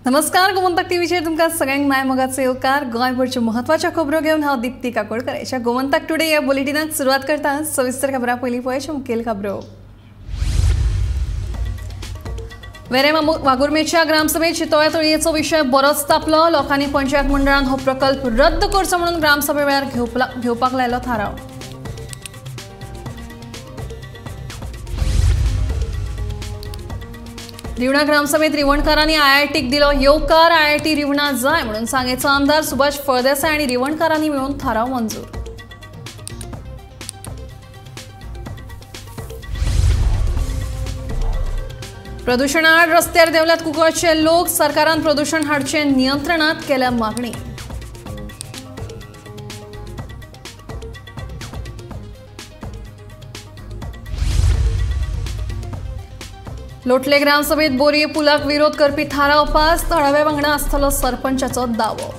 नमस्कार, गोमंतक टीव्हीचेर तुमकां सगळ्यांक माय मोगाचो येवकार। गोंयभरच्यो म्हत्वाच्यो खबरो घेवन हांव दिप्ती काकोडकर हेच्या गोमंतक टुडे ह्या बुलेटिनाक सुरवात करता। सविस्तर खबरां पयलीं पळयच्यो मुखेल खबरो। वेरें वागुर्मेच्या ग्रामसभेत शितोळे तळयेचो विशय बरोच तापलो। लोकांनी पंचायत मंडळान हो प्रकल्प रद्द करचो म्हणून ग्रामसभे वेळार घेवपाक लायलो थाराव। रिवणा ग्रामसभेत रिवणकारांनी आयआयटीक दिलो येवकार। आयआयटी रिवणा जाय म्हणून सांगेचो आमदार सुभाष फळदेसाय आनी रिवणकारांनी मेळून थाराव मंजूर। प्रदूषण आड रस्त्यार देवल्यात कुंकळचे लोक। सरकारान प्रदूषण हाडचे नियंत्रणात केल्या मागणी। लोटले ग्रामसभेत बोरये पुलाक विरोध करपी थाराव पास। थळाव्या वांगडा आसतलो सरपंचाचो दावो।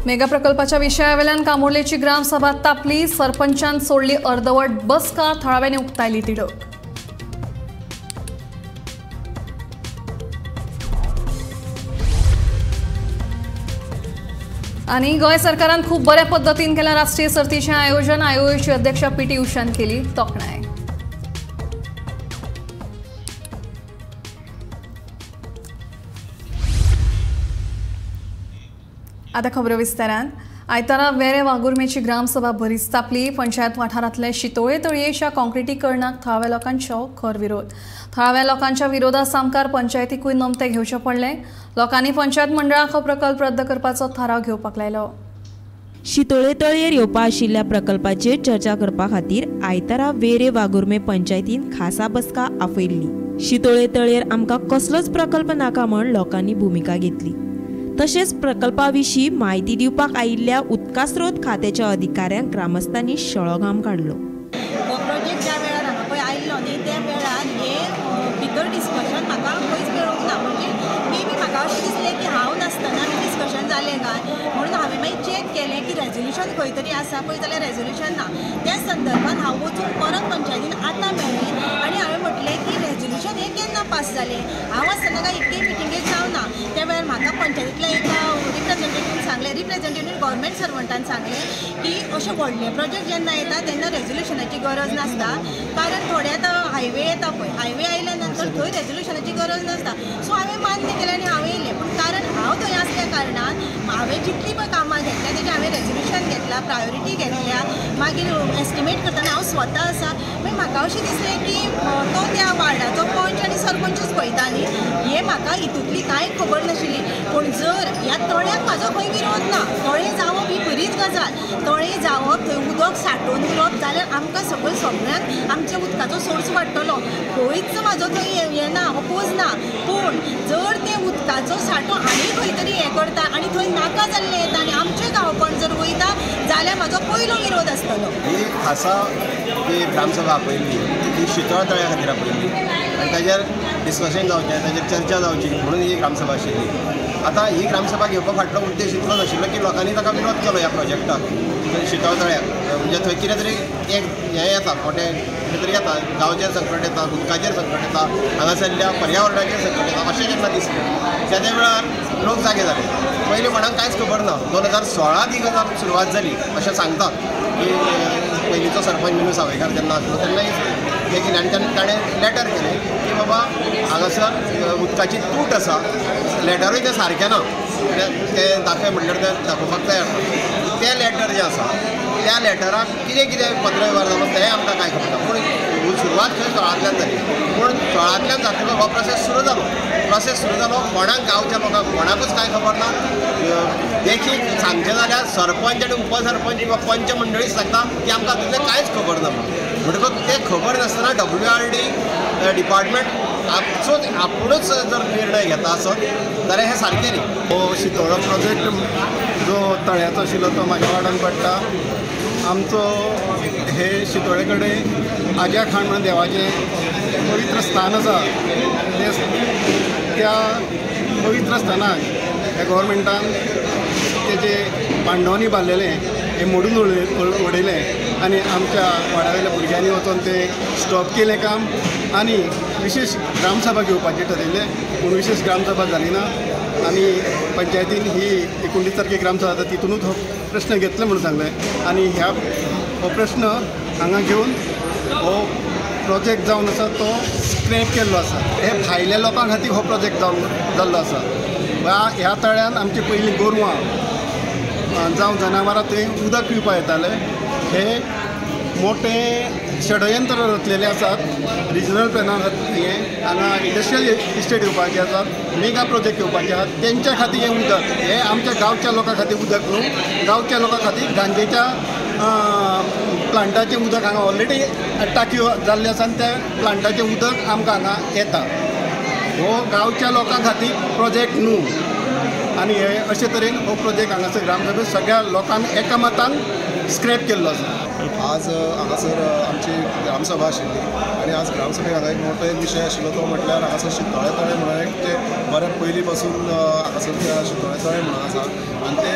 मेगा प्रकल्पाच्या विशयावेल्यान कामोर्लेची ग्रामसभा तापली। सरपंचान सोडली अर्दवट बसका। थळाव्यांनी उक्तायली तिडक। आणि गोय सरकारान खूप बऱ्या पद्धतीन केला राष्ट्रीय सर्तीचे आयोजन। आयोगाची अध्यक्ष पीटी उषान केली तोखणाय। आता खबरो विस्तारान। आयतारा वेरे वागुर्मेची ग्रामसभा बरीच तापली। पंचायत वाठारांतले शितोळे तळयेच्या काँक्रिटीकरणाक थळाव्या लोकांचो खर विरोध। थळाव्या लोकांच्या विरोधा सामकार पंचायतीकूय नमते घेवचे पडले। लोकांनी पंचायत मंडळाक हो प्रकल्प रद्द करपाचो थाराव घेवपाक लायलो। शितोळे तळयेर येवपा आशिल्ल्या प्रकल्पाचेर चर्चा करपा खातीर आयतारा वेरे वागुर्मे पंचायतीन खासा बसका आपयल्ली। शितोळे तळयेर आमकां कसलोच प्रकल्प नाका म्हण लोकांनी भुमिका घेतली। तशेंच प्रकल्पा विशीं म्हायती दिवपाक आयिल्ल्या उदका स्रोत खात्याच्या अधिकाऱ्यांक ग्रामस्थांनी शळो घाम काडलो। हो प्रोजेक्ट ज्या वेळार हांगा पळय आयिल्लो न्ही त्या वेळार हे भितर डिस्कशन म्हाका खंयच मेळूंक ना। म्हणजे मेबी म्हाका अशें दिसलें की हांव नासतना डिस्कशन जालें काय म्हणून हांवें मागीर चॅक केलें की रेजोल्यूशन खंय तरी आसा पळय जाल्यार रेजोल्यूशन ना। त्या संदर्भात हांव वचून परत पंचायतीन आतां मेळ्ळें आनी हांवें म्हटलें की रेजोल्यूशन हें केन्ना पास जालें। हांव आसतना काय एक्के मिटिंगेक जावना। त्या वेळार म्हाका पंचायतींतल्या एका रिप्रेझेंटेटिव्हान सांगलें, रिप्रेझेंटेटिव्ह गव्हर्मेंट सर्वंटान सांगलें की अशे व्हडले प्रोजेक्ट जेन्ना येता तेन्ना रेजोल्यूशनाची गरज नासता। कारण थोडे आतां हायवे येता पळय, हायवे आयल्या नंतर थंय रेजोल्यूशनाची गरज नासता। सो हांवें मान्य केलें आनी हांवें येयलें। पूण कारण हांव थंय आसल्या कारणान हांवें जितली पळय कामां घेतल्या तेजें हांवें रेजोल्यूशन घेतला, प्रायोरिटी घेतल्या। मागीर एस्टिमेट करतना हांव स्वता आसा। मागीर म्हाका अशें दिसलें की तो त्या वार्डाचो पंच आनी सरपंचूच पळयता न्ही, हे म्हाका हितूंतली कांय खबर नाशिल्ली। पूण जर ह्या तळ्याक म्हाजो खंय विरोध ना, तळें जावप ही बरीच गजाल। तळें जावप, थंय उदक सांठोवन उरप जाल्यार आमकां सगळ्यांक आमच्या उदकाचो सोर्स वाडटलो। खंयच म्हाजो थंय हें ना, अपोज ना। पूण जर ते उदकाचो सांठो आनी खंय तरी हें करता आनी थंय नाका जाल्लें येता आनी आमचें गांवपण जर वयता जाल्यार म्हाजो पयलो विरोध आसतलो। ही खासा जी ग्रामसभा आपयल्ली ती शितोळे तळ्या खातीर आपयल्ली आनी ताजेर डिस्कशन जावचें, ताजेर चर्चा जावची म्हणून ही ग्रामसभा आशिल्ली। आतां ही ग्रामसभा घेवपा फाटलो उद्देश इतलो नाशिल्लो की लोकांनी ताका विरोध केलो ह्या प्रोजेक्टाक शितोळे तळ्याक। म्हणजे थंय कितें तरी एक हें येता, मोठें कितें तरी येता, गांवचेर संकट येता, उदकाचेर संकट येता, हांगासरल्या पर्यावरणाचेर संकट येता अशें जेन्ना दिसलें त्या वेळार लोक जागे जाले। पयलीं कोणाक कांयच खबर ना। 2016 ही गजाल सुरवात जाली अशें सांगतात की पयलींचो सरपंच मिनू सावयकार जेन्ना आसलो तेन्ना हें केलें आनी ताणें लेटर केलें की बाबा हांगासर उदकाची तूट आसा। लेटरूय तें सारकें ना, तें दाखय म्हणल्यार तें दाखोवपाक तयार ना। तें लेटर जें आसा त्या लेटराक कितें कितें पत्रव्यवहार जालो तें आमकां कांय खबर ना। पूण सुरवात खंय थळांतल्यान जाली। पूण थळांतल्यान जातलो हो प्रोसेस सुरू जालो। कोणाक गांवच्या लोकांक कोणाकूच कांय खबर ना। देखीक सांगचें जाल्यार सरपंच आनी उपसरपंच किंवा पंच मंडळीच सांगता की आमकां तितलें कांयच खबर ना। म्हणटकूच तें खबर नासतना WRD डिपार्टमेंट आपुणूच जर निर्णय घेता आसत जाल्यार हें सारकें न्ही। हो शितोळो प्रोजेक्ट जो तळ्याचो आशिल्लो तो म्हाज्या वाड्यान पडटा। आमचो हे शितोळे कडेन आग्या खाण म्हणून देवाचें पवित्र स्थान आसा। त्या पवित्र स्थानाक ह्या गव्हर्मेंटान तेजे बांडोनी बांदलेलें हें मोडून उडयलें आनी आमच्या वाड्यावयल्या भुरग्यांनी वचून ते स्टॉप केलें काम आनी विशेष ग्रामसभा घेवपाचें ठरयलें पूण विशेष ग्रामसभा जाली ना आनी पंचायतीन ही 19 तारखेक ग्रामसभा जाता तितूनच हो प्रश्न घेतलो म्हणून सांगलें आनी हो प्रश्न हांगा घेवन हो प्रोजेक्ट जावन आसा तो स्क्रॅप केल्लो आसा. हे भायल्या लोकां खातीर हो प्रोजेक्ट जाल्लो आसा. ह्या तळ्यान आमची पयलीं गोरवां जावं जनावरां थंय उदक पिवपा येताले. हे मोठे षडयंत्र रचलेले आसात. रिजनल प्लॅनार हें हांगा इंडस्ट्रियल इस्टेट येवपाचे आसात, मेगा प्रोजेक्ट येवपाचे आसात. तेंच्या खातीर हें उदक हें आमच्या गांवच्या लोकां खातीर उदक न्हू, गांवच्या लोकां खातीर गांजेच्या प्लांटाचें उदक हांगा ऑलरेडी टांकयो जाल्ले आसा आनी त्या प्लांटाचें उदक आमकां हांगा येता. हो गांवच्या लोकां खातीर प्रोजेक्ट न्हू आनी हे अशे तरेन हो प्रोजेक्ट हांगासर ग्रामसभेत सगळ्या लोकांनी एकामतान स्क्रॅप केल्लो आसा. आज हांगासर आमची ग्रामसभा आशिल्ली आनी आज ग्रामसभेक हांगा एक मोठो विशय आशिल्लो तो म्हटल्यार हांगासर शितोळे तळे म्हणून एक ते बऱ्या पयलीं पासून हांगासर शितोळे तळे म्हणून आसा आनी ते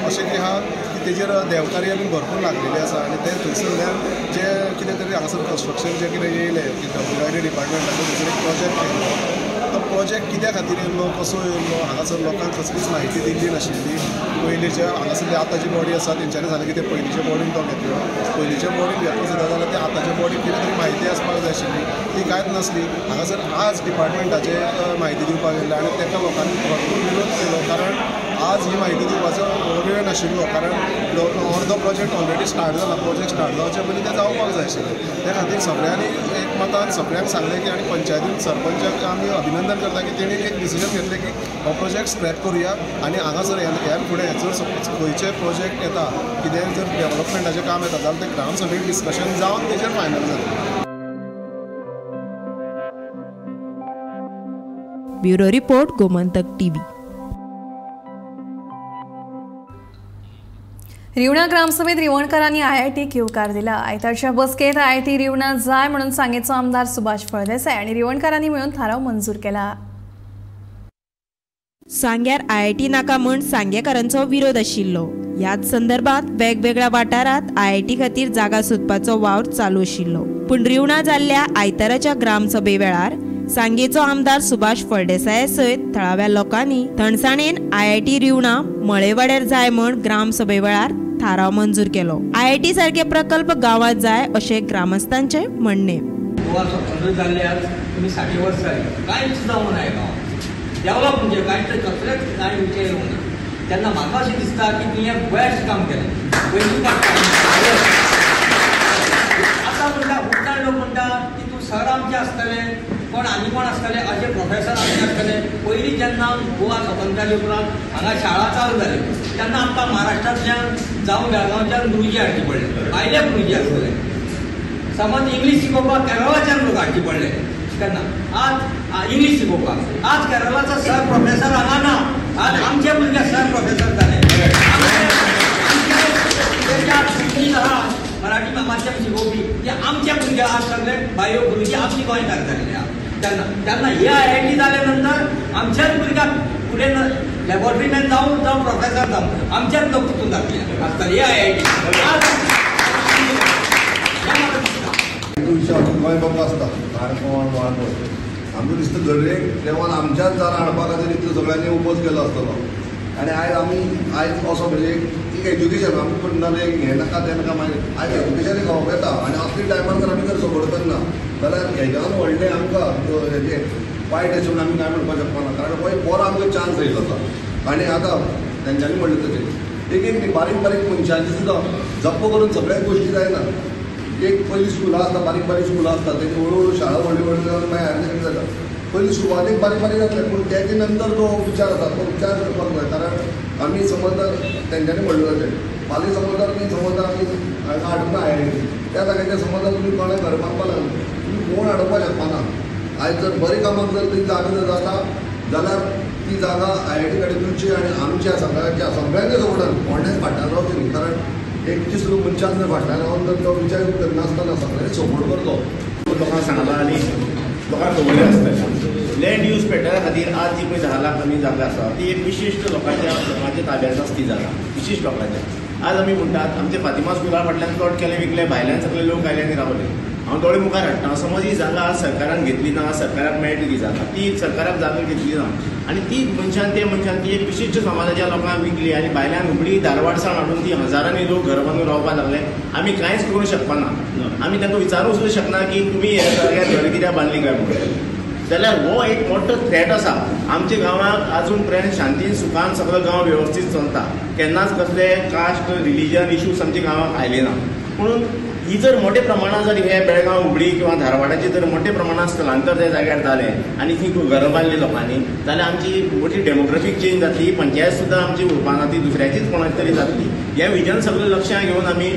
अशें कितें आहा की तेजेर देवकार्य बी भरपूर लागलेली आसा आनी ते थंयसरल्यान जे कितें तरी हांगासर कन्स्ट्रक्शन जे कितें येयलें की डब्ल्यूआयडी डिपार्टमेंटाचो थंयसर एक प्रोजेक्ट येयलो. तो प्रोजेक्ट कित्या खातीर येयल्लो, कसो येयल्लो, हांगासर लोकांक कसलीच म्हायती दिल्ली नाशिल्ली. पयलींचे हांगासरली आतांची बॉडी आसा तेंच्यांनी सांगलें की ते पयलींच्या बॉडीन तो घेतलो. पयलींच्या बॉडीन घेतलो सुद्दां जाल्यार ते आतांच्या बॉडीन कितें तरी म्हायती आसपाक जाय आशिल्ली, ती कांयच नासली. हांगासर आज डिपार्टमेंटाचे म्हायती दिवपाक गेल्ले आनी ताका लोकांनी भरपूर विरोध केलो कारण आज ही म्हायती दिवपाचो वेळ नाशिल्लो. कारण अर्दो प्रोजेक्ट ऑलरेडी स्टार्ट जाला, प्रोजेक्ट स्टार्ट जावचे पयलीं ते जावपाक जाय आशिल्लें. त्या खातीर सगळ्यांनी एकमतान सगळ्यांक सांगलें की आनी पंचायतीन सरपंचाक आमी अभिनंदन करता की तेणी एक डिसिजन घेतलें की हो प्रोजेक्ट स्क्रॅप करुया आनी हांगासर ह्या फुडें जर सपोज खंयचे प्रोजेक्ट येता, कितेंय जर डेवलपमेंटाचें काम येता जाल्यार तें ग्रामसभेक डिस्कशन जावन तेजेर फायनल जाता. Bureau report, Gomantak TV. Rivona ग्रामसभेत रिवणकरांनी IITक येवकार दिला. आयतारच्या बसकेत IIT रिवणा जाय म्हणून सांगेचो आमदार सुभाष फळदेसाय आनी रिवणकरांनी मेळून थाराव मंजूर केला. सांग्यार IIT नाका म्हण सांगेकारांचो विरोध आशिल्लो. ह्याच संदर्भात वेगवेगळ्या वाठारात IIT खातीर जागा सोदपाचो वावर चालू आशिल्लो. पूण रिवणा जाल्ल्या आयताराच्या ग्रामसभे वेळार सांगेचो आमदार सुभाष फळदेसाय सयत थळाव्या लोकांनी थंडसाणेन IIT रिवणा मळेवाड्यार जाय म्हण ग्रामसभे वेळार थाराव मंजूर केलो. IIT सारखे प्रकल्प गावात जाय अशें ग्रामस्थांचे म्हणणे. गोवा स्वतंत्र जाल्ले आज तुम्ही 60 वर्स जाली, कांयच जावंक ना गांवांत. डेव्हलप म्हणजे कांयच कसलेच कांय विचार येवंक ना. तेन्ना म्हाका अशें दिसता की तुवें हें बेस्ट काम केलें. पयलीं आतां म्हणटा उठ्ठाण लोक म्हणटा की तूं सर आमचें आसतलें, कोण आनी कोण आसतले अशे प्रोफेसर आमचे आसतले. पयलीं जेन्ना गोवा स्वतंत्र जाले उपरांत हांगा शाळा चालू जाली तेन्ना आमकां महाराष्ट्रांतल्यान जावं बेळगांवच्यान गुरुजी हाडचे पडले, भायले गुरुजी आसतले. समज इंग्लीश शिकोवपाक केरळाच्यान लोक हाडचे पडले तेन्ना आज इंग्लीश शिकोवपाक. आज केरळाचो सर प्रोफेसर हांगा ना, आज आमचे भुरगे सर प्रोफेसर जाले. मराठी माध्यम शिकोवपी ते आमचे भुरगे आज सगळे बायो गुरुजी आमची गोंयकार जाल्ले. तेन्ना हे IIT जाले नंतर आमच्याच भुरग्याक फुडें लॅबोरेटरीमॅन जावं प्रोफेसर जावं आमच्याच लोक तितून जातले आसतले. हे IIT गोंय बाबा आसता काणकोण वाळपय. आमकां दिसता दरेक देवान आमच्याच जाणां हाडपा खातीर इतलो सगळ्यांनी उपोज केलो आसतलो. आनी आयज असो म्हणजे एक एज्युकेशन आमी म्हणटाले हें नाका तें नाका, मागीर आयज एज्युकेशन खावप येता आनी असल्या टायमार जर आमी जर सपोर्ट करना जाल्यार हेज्यान व्हडलें आमकां हेजें वायट हेचून आमी कांय म्हणपाक शकपाना. कारण पळय बरो आमकां चान्स येयलो आसा आनी आतां तेंच्यांनी म्हणलें तशें एक बारीक बारीक मनशांची सुद्दां जप्प करून सगळ्याच गोश्टी जायना. एक पयलीं स्कुलां आसता, बारीक बारीक स्कुलां आसता, तेजी हळू शाळा व्हडली व्हडली जावन मागीर हायर सेकंडरी जाता. पयलीं सुरवातेक बारीक बारीक जातले पूण तेजे नंतर जो विचार आसा तो विचार करपाक जाय. कारण आमी समज जर तेंच्यांनी म्हणलें तशें फाल्यां समज जर आमी हांगा हाडूंक ना IIT त्या जाग्याचेर समज जर तुमी कोणें घर बांदपाक लागले तुमी कोण हाडोवपाक शकपाना. आयज जर बरें कामाक जर ती जागा जर जाता जाल्यार ती जागा IIT कडेन दिवची आनी आमच्या सगळ्यांच्या सपोर्टान कोणेंच फाटल्यान रावचें न्ही. कारण एकटीच मनशान जर फाटल्यान रावन जर तो विचार करनासतना सगळ्यांनी सपोर्ट करचो. लोकांक सांगला आनी लोकांक खबरी आसता लँड यूज पॅटर्ना खातीर आज जी पळय 10 लाख आमी जागा आसा ती एक विशिश्ट लोकांच्या ताब्यांत आसा ती जागा विशिश्ट लोकांच्या. आज आमी म्हणटात आमचे फातिमा स्कुला फाटल्यान प्लॉट केले विकले भायल्यान सगळे लोक आयले आनी रावले. हांव दोळे मुखार हाडटा समज ही जागा आज सरकारान घेतली ना, सरकाराक मेळटली ती जागा, ती सरकाराक जागा घेतली ना आनी ती मनशान ती एक विशिश्ट समाजाच्या लोकांक विकली आनी भायल्यान उगडी धारवाडसाण हाडून ती हजारांनी लोक घर बांदून रावपाक लागले. आमी कांयच करूंक शकपाना. आमी तांकां विचारूंक सुद्दां शकना की तुमी हे जाग्यार घर कित्याक बांदली काय म्हणून. जाल्यार हो एक मोठो थ्रेट आसा. आमच्या गांवांत आजून पर्यंत शांतीन सुखान सगळो गांव वेवस्थीत चलता. केन्नाच कसले कास्ट रिलीजन इश्यूज आमच्या गांवांत आयले ना. म्हणून ही जर मोठ्या प्रमाणात जर हे बेळगांव हुबळी किंवा धारवाडाचे जर मोठ्या प्रमाणात स्थलांतर त्या जाग्यार जालें आनी थंय घरां बांदली लोकांनी जाल्यार आमची मोठी डेमोग्राफीक चेंज जातली. पंचायत सुद्दां आमची उरपाना, ती दुसऱ्याचीच कोणाची तरी जातली. हे विजन सगळें लक्षांत घेवन आमी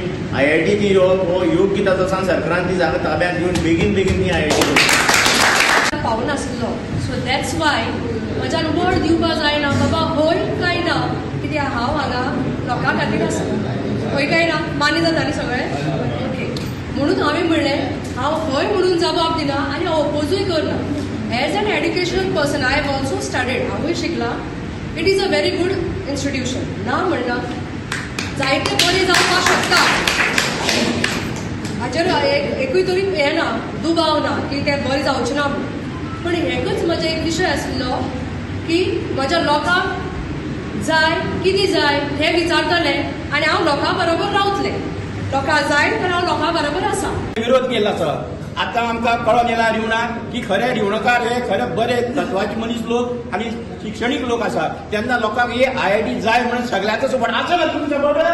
IIT ती हो योग्य ताचो सरकारान ती जागा ताब्यात घेवन बेगीन ती IIT पावनासलो. सो दॅट्स वाय म्हज्यान वड दिवपा जायना बाबा होय काय ना, कित्याक हांव हांगा लोकां खातीर आसा. होय काय ना मानी जाता न्ही सगळें ओके. म्हणून हांवें म्हणलें हांव हय म्हणून जबाब दिना आनी ओपोजूय करना. As an educational person I have also studied, हांवूय शिकला. It is a very good institution. ना म्हणना जायते बरें जावपाक शकता. हाचेर एकूय तरी हें ना, दुबाव ना की तें बरें जावचें ना म्हणून. पूण हेकूच म्हजो एक विशय आसलो की म्हज्या लोकांक जाय कितें जाय हें विचारतलें आनी हांव लोकां बरोबर रावतलें. लोकां जाय तर हांव लोकां बरोबर आसा. विरोध केला आसा. आतां आमकां कळोन येयला रिवणाक की खरे रिवणकार हे खरे बरे तत्वाचे मनीस लोक आनी शिक्षणीक लोक आसा. तेन्ना लोकांक हे IIT जाय म्हणून सगळ्याचो सपोर्ट आसा ना तुमच्या बरोबर.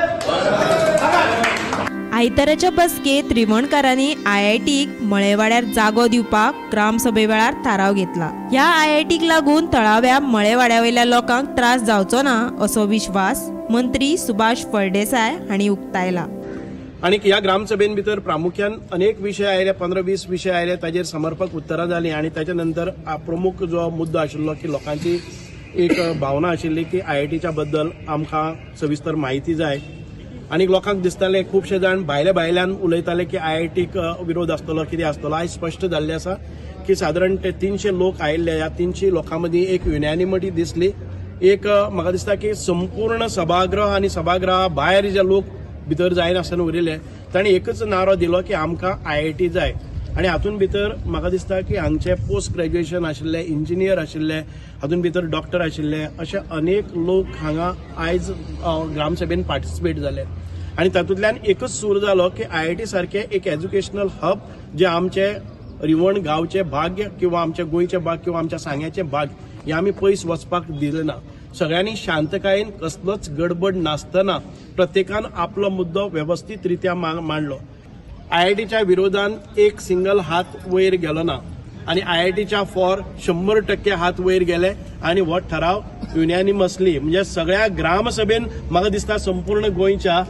आयताराच्या बसकेत रिवणकारांनी IITक मळेवाड्यार जागो दिवपाक ग्रामसभे वेळार थाराव घेतला. ह्या IITक लागून तळाव्या मळेवाड्या वयल्या लोकांक त्रास जावचो ना असो विश्वास मंत्री सुभाष फळदेसाय हांणी उक्तायला. आणि ह्या ग्रामसभेन भितर प्रामुख्यान अनेक विशय आयले, 15-20 विशय आयले, ताजेर समर्पक उत्तरां जालीं आनी ताच्या नंतर प्रमुख जो मुद्दो आशिल्लो की लोकांची एक भावना आशिल्ली की IITच्या बद्दल आमकां सविस्तर म्हायती जाय. आनी लोकांक दिसतालें खुबशे जाण भायल्यान उलयताले की IITक विरोध आसतलो कितें आसतलो. आयज स्पश्ट जाल्लें आसा की सादारण ते 300 लोक आयिल्ले. ह्या 300 लोकां मदीं एक युनॅनिमिटी दिसली. एक म्हाका दिसता की संपूर्ण सभागृह आनी सभागृहा भायर जे लोक भितर जायनासतना उरिल्ले तांणी एकच नारो दिलो की आमकां IIT जाय. आनी हातूंत भितर म्हाका दिसता की हांगचे पोस्ट ग्रॅज्युएशन आशिल्ले, इंजिनियर आशिल्ले, हातूंत भितर डॉक्टर आशिल्ले, अशे अनेक लोक हांगा आयज ग्रामसभेन पार्टिसिपेट जाले. आनी तातूंतल्यान एकच सूर जालो की IIT सारखे एक एज्युकेशनल हब जे आमचे रिवण गांवचे भाग्य किंवा आमचे गोंयचे भाग किंवा आमच्या सांग्याचे भाग हे आमी पयस वचपाक दिलें ना. सगळ्यांनी शांतकायेन कसलोच गडबड नासतना प्रत्येकान आपलो मुद्दो व्यवस्थीत रित्या मांडलो. IITच्या विरोधान एक सिंगल हात वयर गेलो ना आनी IITच्या फॉर 100% हात वयर गेले आनी हो ठराव युनॅनिमसली म्हणजे सगळ्या ग्रामसभेन म्हाका दिसता संपूर्ण गोंयच्या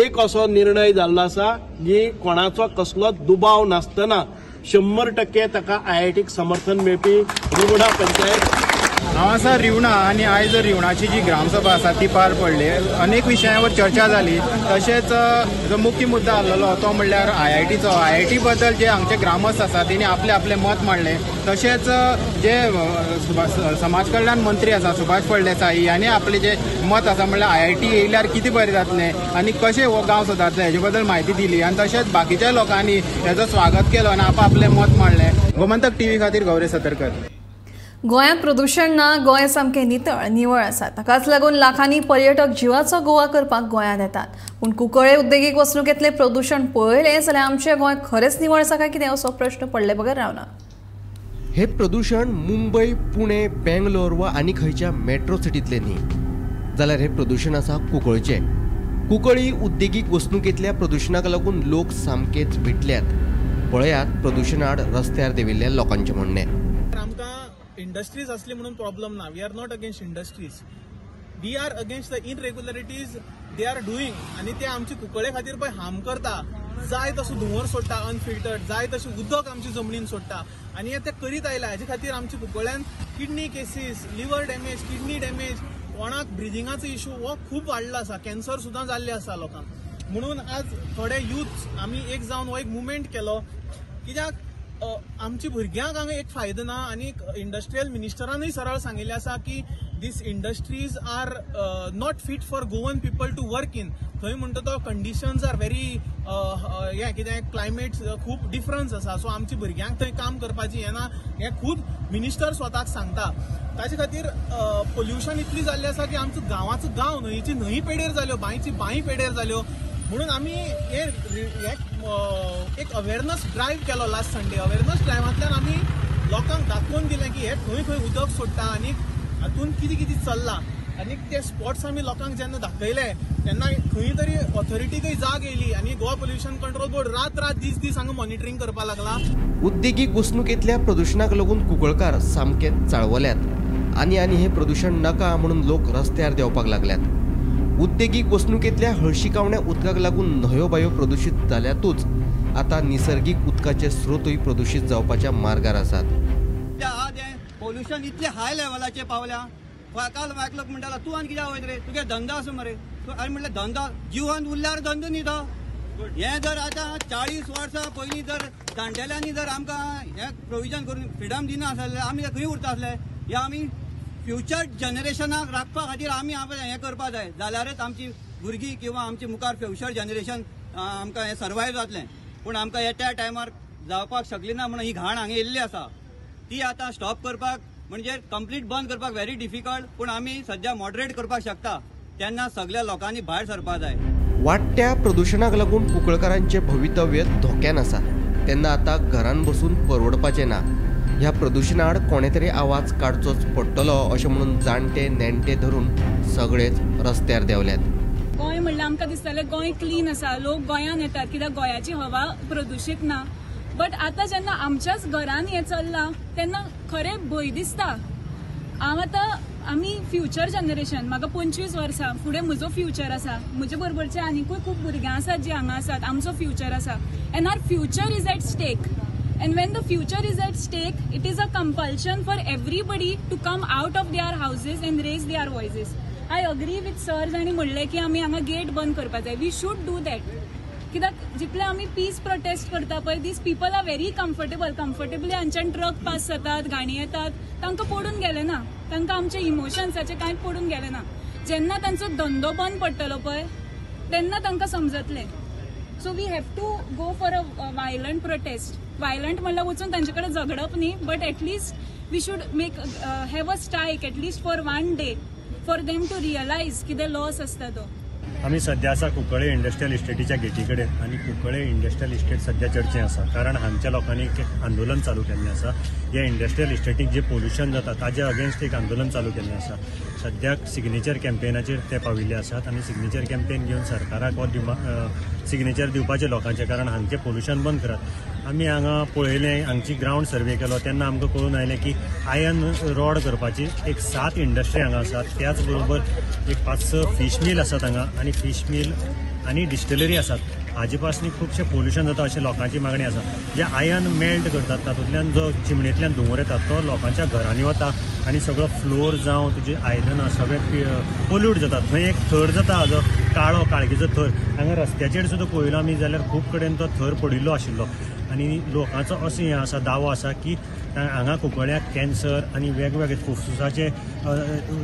एक असो निर्णय जाल्लो आसा की कोणाचो कसलोच दुबाव नासतना 100% ताका IITक समर्थन मेळपी रुगडा पंचायत. हांव आसा रिवणा आनी आयज रिवणाची जी ग्रामसभा आसा ती पार पडली. अनेक विशयांवर चर्चा जाली. तशेंच जो मुख्य मुद्दो आसलेलो तो म्हणल्यार IIT बद्दल जे हांगचे ग्रामस्थ आसा तेणी आपले मत मांडलें. तशेंच जे समाज कल्याण मंत्री आसा सुभाष फळदेसाय हांणी आपले जे मत आसा म्हणल्यार IIT येयल्यार कितें बरें जातलें आनी कशें हो गांव सुदारतले हेजे बद्दल म्हायती दिली. आनी तशेंच बाकीच्या लोकांनी हेजो स्वागत केलो आनी आपलें मत मांडलें. गोमंतक TV खातीर गौरी सतरकर. गोंयांत प्रदूषण ना, गोंय सामकें निवळ आसा. ताकाच लागून लाखांनी पर्यटक जिवाचो गोवा करपाक गोंयांत येतात. पूण कुंकळे उद्देगीक वसणुकेंतलें प्रदूषण पळयलें जाल्यार आमचें गोंय खरेंच निवळ आसा काय कितें असो प्रश्न पडले बगर रावना. हे प्रदूषण मुंबय, पुणे, बेंगलोर वा आनी खंयच्या मेट्रो सिटींतलें न्ही, जाल्यार हे प्रदूषण आसा कुंकळचें. कुंकळी उद्देगीक वसणुकेंतल्या प्रदूषणाक लागून लोक सामकेच भिटल्यात. पळयात प्रदूषण आड रस्त्यार देविल्ल्या लोकांचें म्हणणें. इंडस्ट्रीज असली म्हणून प्रॉब्लेम ना. We are not against industries. We are against the irregularities they are doing आनी ते आमचे कुंकळे खातीर पळय हार्म करता. जाय तसो धुंवर सोडटा अनफिल्टर्ड, जाय तशें उदक आमची जमनीन सोडटा आनी ते करीत आयला. हाजे खातीर आमच्या कुंकळ्यान kidney cases, liver damage, kidney damage, कोणाक ब्रिदिंगाचो इशू हो खूब वाडलो आसा. कॅन्सर सुद्दां जाल्ले आसा लोकांक. म्हणून आज थोडे यूथ आमी एक जावन हो एक मुवमेंट केलो. कित्याक आमची भुरग्यांक हांगा एक फायदो ना आनी इंडस्ट्रियल मिनिस्टरानूय सरळ सांगिल्लें आसा की these industries are not fit for Goan people to work in. थंय म्हणटा तो कंडिशन्स आर व्हेरी हें कितें क्लायमेट खूब डिफरन्स आसा. सो आमच्या भुरग्यांक थंय काम करपाची हें ना हें खूब मिनिस्टर स्वताक सांगता. ताचे खातीर पोल्युशन इतली जाल्लें आसा की आमचो गांवाचो गांव न्हंयची न्हंय पेडेर जाल्यो, बांयची बांय पेडेर जाल्यो. म्हणून आमी एक अवेरनस ड्रायव्ह केलो लास्ट संडे. अवेरनस ड्रायव्हांतल्यान आमी लोकांक दाखोवन दिलें की हे खंय खंय उदक सोडटा आनी हातून कितें कितें चल्लां. आनी ते स्पॉट्स आमी लोकांक जेन्ना दाखयले तेन्ना खंय तरी ऑथॉरिटीकय जाग येयली आनी गोवा पोल्युशन कंट्रोल बोर्ड रात दीस हांगा मॉनिटरींग करपाक लागला. उद्देगीक वसणुकेंतल्या प्रदुशणाक लागून कुंकळकार सामके चाळवल्यात आनी हे प्रदूषण नाका म्हणून लोक रस्त्यार देंवपाक लागल्यात. उद्देगीक वसणुकेंतल्या हळशिकावण्या उदकाक लागून न्हंयो बांयो प्रदूशीत जाल्यातूच आतां निसर्गीक उदकाचे स्रोतूय प्रदूशीत जावपाच्या मार्गार आसात. पोल्युशन इतले हाय लेवलाचे पावल्या. काल लोक म्हणटालो तूं आनी कित्याक वयत रे, तुगे धंदो आसा मरे. आनी म्हणलें धंदो जिवन उरल्यार धंदो न्ही तो. हें जर आतां 40 वर्सां पयलीं जर जाणटेल्यांनी जर आमकां हें प्रोविजन करून फ्रिडम दिना आसलें आमी खंय उरता आसले. हे आमी फ्युचर जनरेशनाक राखपा खातीर आमी हें करपा जाय. जाल्यारच आमची भुरगीं किंवा आमचे मुखार फ्युचर जनरेशन आमकां हें सर्वायव जातलें. पूण आमकां त्या टायमार जावपाक शकली ना म्हणून ही घाण हांगा येयल्ली आसा. ती आतां स्टॉप करपाक म्हणजे कंप्लीट बंद करपाक व्हेरी डिफिकल्ट. पूण आमी सध्या मॉडरेट करपाक शकता. तेन्ना सगळ्या लोकांनी भायर सरपा जाय. वाडट्या प्रदूषणाक लागून कुंकळकारांचे भवितव्य धोक्यान आसा. तेन्ना आतां घरान बसून परवडपाचें ना. ह्या प्रदूषणा आड कोणे तरी आवाज काडचोच पडटलो अशें म्हणून जाणटे नेणटे धरून सगळेच रस्त्यार देंवल्यात. गोंय म्हणल्यार आमकां दिसतालें गोंय क्लीन आसा, लोक गोंयान येतात कित्याक गोंयाची हवा प्रदूशीत ना. बट आतां जेन्ना आमच्याच घरान हें चल्लां तेन्ना खरें भंय दिसता. आमी फ्युचर जनरेशन, म्हाका 25 वर्सां फुडें म्हजो फ्युचर आसा. म्हजे बरोबरचे आनीकूय खूब भुरग्यां आसात जीं हांगा आसात. आमचो फ्युचर आसा and our future is at stake. And when the future is at stake, it is a compulsion for everybody to come out of their houses and raise their voices. I agree with sir जाणी म्हणलें की आमी हांगा gate बंद करपाक जाय. We should do that. कित्याक जितले आमी पीस प्रोटेस्ट करता पळय, these people are very comfortably हांच्यान ट्रक पास जातात, गाणी येतात, तांकां पडून गेले ना. तांकां आमचे इमोशन्साचे कांयच पडून गेले ना. जेन्ना तांचो धंदो बंद पडटलो पळय तेन्ना तांकां समजतलें. So we have to go for a violent protest. Violent म्हणल्यार वचून तांचे कडेन झगडप न्ही, but at least we should have a strike at least for 1 day for them to realise कितें लॉस आसता तो. आमी सध्या आसा कुंकळे इंडस्ट्रियल इस्टेटीच्या गेटी कडेन आनी कुंकळे इंडस्ट्रियल इस्टेट सध्या चर्चेंत आसा. कारण हांगच्या लोकांनी एक आंदोलन चालू केल्लें आसा. ह्या इंडस्ट्रियल इस्टेटीक जे पोल्युशन जाता ताजे अगेन्स्ट एक आंदोलन चालू केल्लें आसा. सद्याक सिग्नेचर कॅम्पेनाचेर ते पाविल्ले आसात आनी सिग्नेचर कॅम्पेन घेवन सरकाराक सिग्नेचर दिवपाचें लोकांचें, कारण हांगचें पोल्युशन बंद करात. आमी हांगा पळयलें, हांगची ग्रावंड सर्वे केलो तेन्ना आमकां कळून आयलें की आयर्न रॉड करपाची एक 7 इंडस्ट्री हांगा आसात. त्याच बरोबर एक 5-6 फीश मील आसात हांगा आनी फीश मील आनी डिस्टिलरी आसात. हाजे पासून खुबशें पोल्युशन जाता अशें लोकांची मागणी आसा. जे आयर्न मेल्ट करतात तातूंतल्यान जो चिमणेंतल्यान धुंवर येता तो लोकांच्या घरांनी वता आनी सगळो फ्लोर जावं तुजी आयदनां सगळें पोल्यूट जातात. थंय एक थर जाता हाजो काळखीचो थर. हांगा रस्त्याचेर सुद्दां पळयलो आमी जाल्यार खूब कडेन तो थर पडिल्लो आशिल्लो. आनी लोकांचो असो हें आसा, दावो आसा की हांगा कुंकळ्याक कॅन्सर आनी वेगवेगळे फुफ्फुसाचे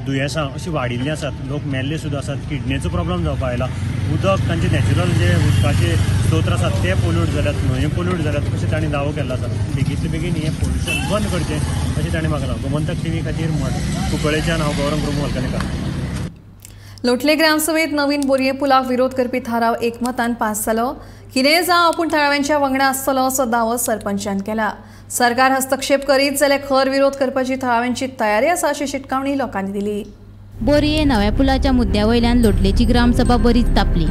दुयेंसां अशीं वाडिल्लीं आसात. लोक मेल्ले सुद्दां आसात. किडनीचो प्रॉब्लम जावपाक आयला. उदक तांचे नॅचरल जे उदकाचे स्त्रोत्र आसात ते पोल्यूट जाल्यात, न्हंयो पोल्यूट जाल्यात अशें तांणी दावो केल्लो आसा. बेगींतले बेगीन हें पोल्युशन बंद करचें अशें तांणी म्हाका गोमंतक टीव्ही खातीर कुंकळेच्यान हांव गौरव प्रभू हलकणेकार. लोटले ग्रामसभेत नवीन बोरये पुलाक विरोध करपी थाराव एकमतान पास जालो. कितेंय जावं आपूण थळाव्यांच्या वांगडा आसतलो असो दावो सरपंचान केला. सरकार हस्तक्षेप करीत जाल्यार खर विरोध करपाची थळाव्यांची तयारी आसा अशी शिटकावणी लोकांनी दिली. बोरये नव्या पुलाच्या मुद्द्यावयल्यान लोटलेची ग्रामसभा बरीच तापली.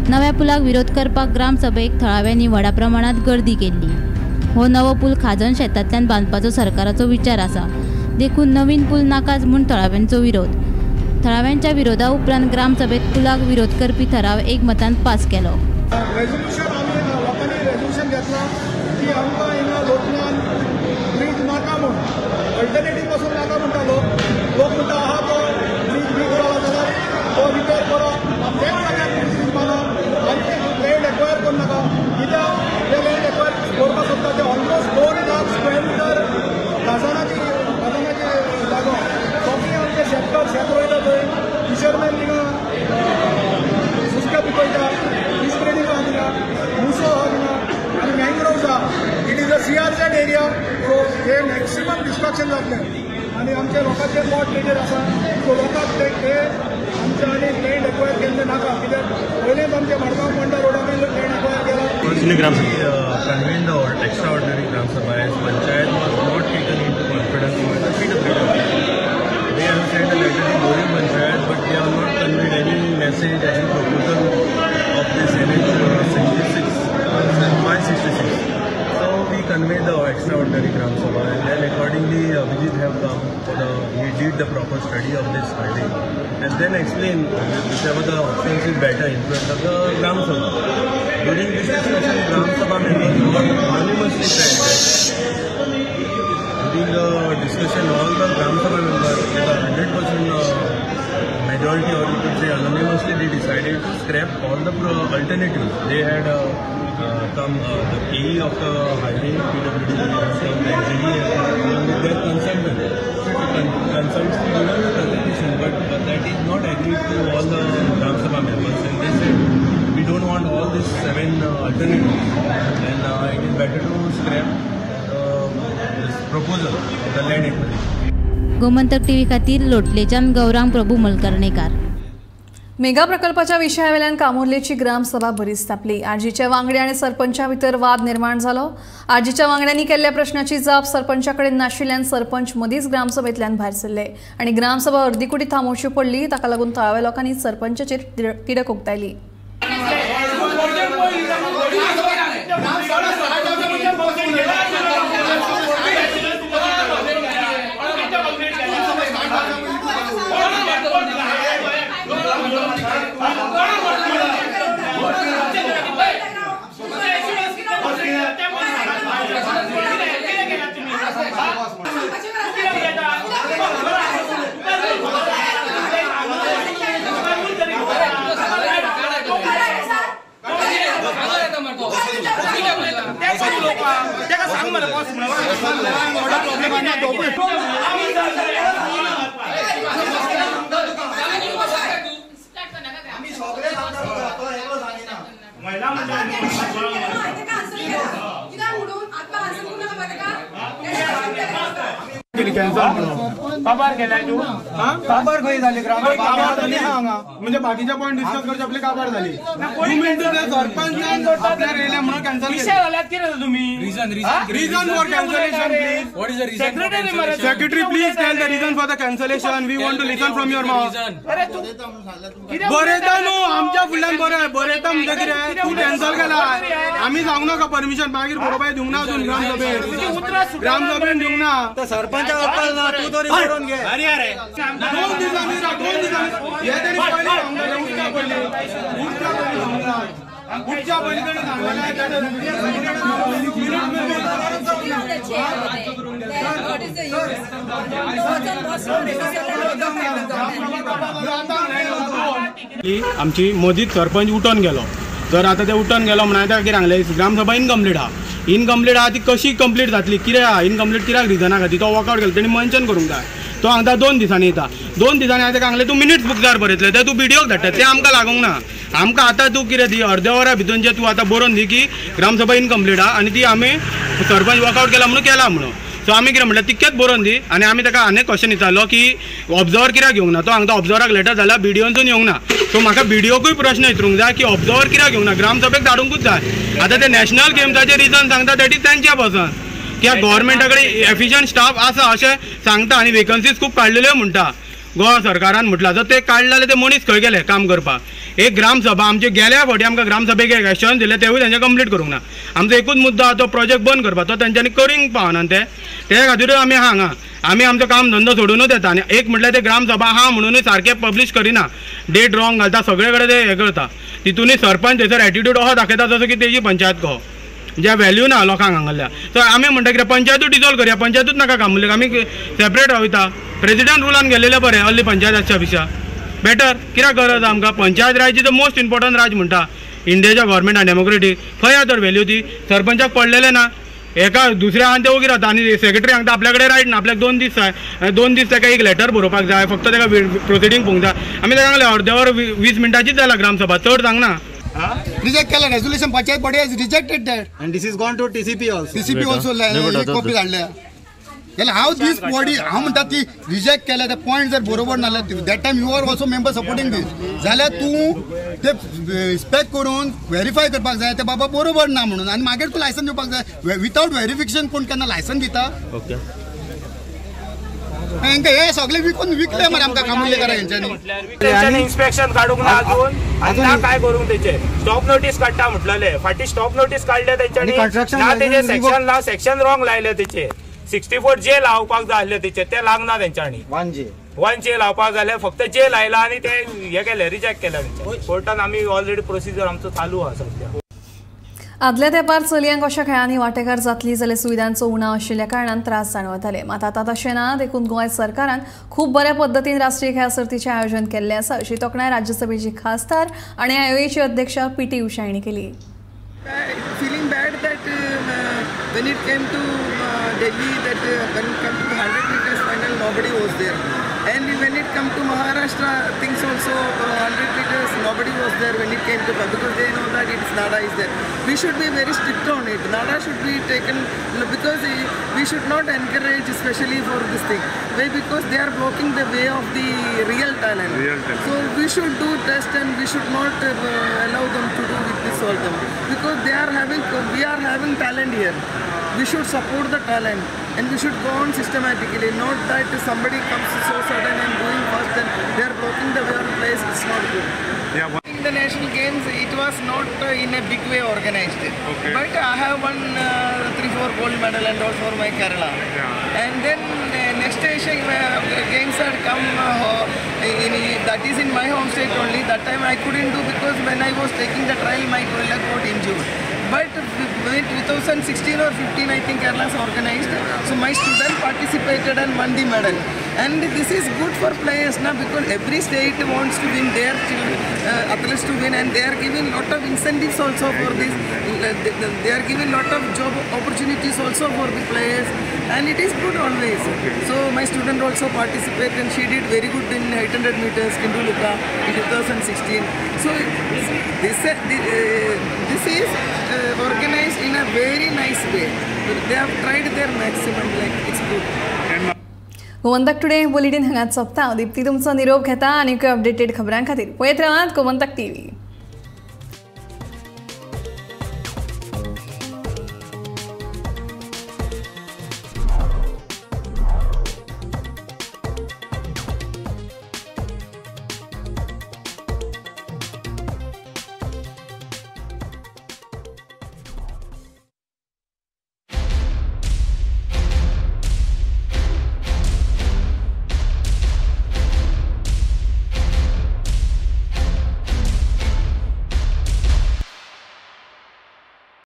नव्या पुलाक विरोध करपाक ग्रामसभेक थळाव्यांनी व्हडा प्रमाणात गर्दी केल्ली. हो नवो पूल खाजण शेतांतल्यान बांदपाचो सरकाराचो विचार आसा. देखून नवीन पूल नाकाच म्हूण थळाव्यांचो विरोध. थळाव्यांच्या विरोधा उपरांत ग्रामसभेत पुलाक विरोध करपी थाराव एकमतान पास केलो. रेझोल्युशन आमी लोकांनी रेझोल्युशन घेतला की आमकां हिंगा लोटल्यान ब्रीज नाका म्हूण, अल्टरनेटीव पासून नाका म्हणटा लोक म्हणटा आहा तो ब्रीज बी करला जाल्यार तो रिपेर करप, तेच जाग्यार ब्रीज बांदप आनी लँड एक्वायर करूं नाका. कित्याक ते लँड एक्वायर करपाक सोदता ते ऑलमोस्ट 2.5 जातले आणि आमच्या लोकांचे मोठ तेजेर आसा सो लोकांक ते आमचे आनी लँड एक्वायर केल्ले नाका कित्याक पयलेंच आमच्या मडगांव पोंडा रोडान लँड एक्वायर केला. Personally, convened the extraordinary Gram Sabha as Panchayat was not taken into confidence by the PWD. They have sent a letter to Gori Panchayat, but they have not conveyed any message, any proposal of this NH 566. So we conveyed the extraordinary Gram Sabha, and then accordingly Vijit have come he did the proper study of this highway, and then explain whichever the options is better in front of the Gram Sabha. During this discussion, Gram Sabha members unanimously said that during the discussion, all the Gram Sabha members with a 100% majority, or you could say unanimously, they decided to scrap all the alternatives. They had come the PE of the highway, PWD, some NGD, along with their consultant. Consultants given a presentation, but that is not agreed to all the Gram Sabha members, and they said we don't want all these 7 alternatives, and it is better to scrap this proposal of the land acquisition. Gomantak TV खातीर लोटलेच्यान गौरांग प्रभू मलकर्णेकार. Mega प्रकल्पाच्या विशयावेल्यान कामोर्लेची ग्रामसभा बरीच तापली. आरजीच्या वांगडी आणि सरपंचा भितर वाद निर्माण जालो. आरजीच्या वांगड्यांनी केल्ल्या प्रश्नाची जाप सरपंचाकडे नाशिल्ल्यान सरपंच मदींच ग्रामसभेंतल्यान भायर सरले आणि ग्रामसभा अर्दीकुटी थांबोवची पडली. ताका लागून थळाव्या लोकांनी सरपंचाचेर तिडक उक्तायली. काबार केलाय तू काबार खंय जाली म्हणजे बाकीच्या पॉइंट डिस्कस करचे आपले काबार झाली सरपंच म्हणून कॅन्सल तुम्ही reason for cancellation please what is the reason secretary please tell the reason for the cancellation we want to listen from your mouth बरेता न्हू आमच्या फुडल्यान बरें बरेता म्हणजे कितें तू कॅन्सल केला आम्ही सांगू नका परमिशन मागीर बरोबर दिवंक ना अजून ग्रामसभेन दिवंक ना सरपंच तू तरी करून घे अरे अरे 2 दिसांनी हे तरी पहिले पुढच्या पलीकडे आमची मदींच सरपंच उठून गेलो जर आता ते उठून गेलो म्हणून कितें सांगलें ग्रामसभा इनकम्प्लीट आहा ती कशी कंप्लीट जातली कित्याक आहा इनकम्प्लीट कित्याक रिजना खातीर तो वर्कआउट केलो तेणी मेन्शन करूंक जाय तो हांगा 2 दिसांनी येता 2 दिसांनी हांवें सांगलें तूं मिनिट्स बुक जार बरयतले ते तूं व्हिडिओक धाडटा ते आमकां लागूंक ना आमकां आतां तूं कितें दी अर्द्या वरा भितर जे तूं आतां बरोवन दी की ग्रामसभा इनकम्प्लीट आहा आनी ती आमी सरपंच वर्कआउट केला म्हणून सो आमी कितें म्हणलें तितकेच बरोवन दी आनी आमी ताका आनी क्वेश्चन विचारलो की ऑब्जर्वर कित्याक घेवंक ना तो हांगा ऑब्जर्वराक लेटर जाल्यार बिडिओनसून येवंक ना सो म्हाका बिडिओकूय प्रश्न विचारूंक जाय की ऑब्जर्वर कित्याक घेवंक ना ग्रामसभेक धाडूंकूच जाय आतां ते नॅशनल गेम्साचे रिजन सांगता दॅट इज तांच्या पसन कित्याक गव्हर्मेंटा कडेन एफिशियंट स्टाफ आसा अशें सांगता आनी वेकन्सीज खूब काडलेल्यो म्हणटा गोवा सरकारान म्हटलां जर ते काडले जाल्यार ते मनीस खंय गेले काम करपाक एक ग्रामसभा आमचे गेल्या फावटी आमकां ग्रामसभेक क्वेश्चन दिले तेवूय तेंचे कंप्लीट करूंक ना आमचो एकूच मुद्दो आहा तो प्रोजेक्ट बंद करपाक तो तेंच्यांनी करूंक पावना ते खातीरूच आमी हांगा आमी आमचो काम धंदो सोडूनच येता आनी एक म्हटल्यार ते ग्रामसभा आहा म्हणूनच सारकें पब्लीश करिना डेट रॉंग घालता सगळे कडेन ते हें करता तितूनय सरपंच थंयसर एटिट्यूड असो दाखयता जसो की तेजी पंचायत कहो ज्या व्हॅल्यू ना लोकांक हांगाल्या सो आमी म्हणटा कितें पंचायतूच डिजॉल्व करया पंचायतूच नाका काम म्हणलें आमी सेपरेट रावयता प्रेसिडेंट रुलान गेलेले बरें अर्ली पंचायत आसच्या पिशा बेटर कित्याक गरज आमकां पंचायत राज इज द मोस्ट इम्पॉर्टंट राज म्हणटा इंडियाच्या गव्हर्मेंटान डेमोक्रेटीक खंय आहा तर व्हॅल्यू ती सरपंचाक पडलेले ना एका दुसऱ्या आनी ते वगीर रावता आनी सेक्रेटरी सांगता आपल्या कडेन रायट ना आपल्याक 2 दीस जाय 2 दीस ताका एक लेटर बरोवपाक जाय फक्त ताका प्रोसिडींग पळोवंक जाय आमी ताका सांगलें अर्दे वर 20 मिनटांचीच जाला ग्रामसभा चड सांगना रिजेक्ट केला resolution panchayat body has rejected that and this is gone to TCP also TCP also copy धाडल्या जाल्यार हांव दीस बॉडी हांव म्हणटा ती रिजेक्ट केल्या ते पॉयंट जर बरोबर नासले that time you are also member supporting these जाल्यार तूं ते रिस्पेक्ट करून व्हेरीफाय करपाक जाय ते बाबा बरोबर ना म्हणून आनी मागीर तूं लायसन दिवपाक जाय विथआउट व्हेरिफिकेशन कोण केन्ना लायसन दिता हे सगळे विकले मरे आमकां कामुर्लेकारां हेंच्यांनी इन्स्पेक्शन काढूंक ना अजून ना काय करूंक तेचे स्टॉप नोटीस काडटा म्हटलेले फाटी स्टॉप नोटीस काढले तेंच्यांनी ना तेजे सेक्शन रॉंग लायले तेचे 64 जे लावपाक जाय आसले तेचे ते लागना तेंच्यांनी 1 जे लावपाक जाल्यार फक्त जे लायला आनी ते हे केले रिजेक्ट केले कोर्टान आमी ऑलरेडी प्रोसिजर आमचो चालू आसा सध्या आदल्या तेंपार चलयांक अशा खेळांनी वांटेकार जातली जाल्यार सुविधांचो उणाव आशिल्ल्या कारणान त्रास जाणवताले मात आतां तशें ना देखून गोंय सरकारान खूब बऱ्या पद्दतीन राष्ट्रीय खेळ सर्तीचें आयोजन केल्लें आसा अशी तोखणाय राज्यसभेची खासदार आनी आयोएची अध्यक्ष पी.टी. उषा हांणी केली. Feeling bad that when it came to Delhi, that when it came to 100 meters final, nobody was there. And when it came to Maharashtra, things also 100 meters, nobody was there when it came to because they know that it's NADA is there. We should be very strict on it. NADA should be taken because we should not encourage, especially for this thing. Why? Because they are blocking the way of the real talent. So we should do test and we should not allow them to do with this all them because we are having talent here. We should support the talent and we should go on systematically, not that somebody comes so sudden and doing fast and they are blocking the way of place. It's not good. In the national games, it was not in a big way organized. Okay. But I have won 3-4 gold medal and also for my Kerala. And then next Asian games had come, that is in my home state only. That time I couldn't do because when I was taking the trial, my leg got injured. But 2016 or 15, I think Kerala is organized. So my student participated and won the medal. And this is good for players now because every state wants to win their athletes to win, and they are giving lot of incentives also for this. They are giving lot of job opportunities also for the players, and it is good always. So my student also participated and she did very good in 800 meters Kinduluka in 2016. So this is organized in a very nice way. They have tried their maximum, like it's good. Gomantak today bulletin हांगाच सोंपता. दिप्ती तुमचो निरोप घेता आनी updated खबरां खातीर पळयत रावात गोमंतक टीव्ही.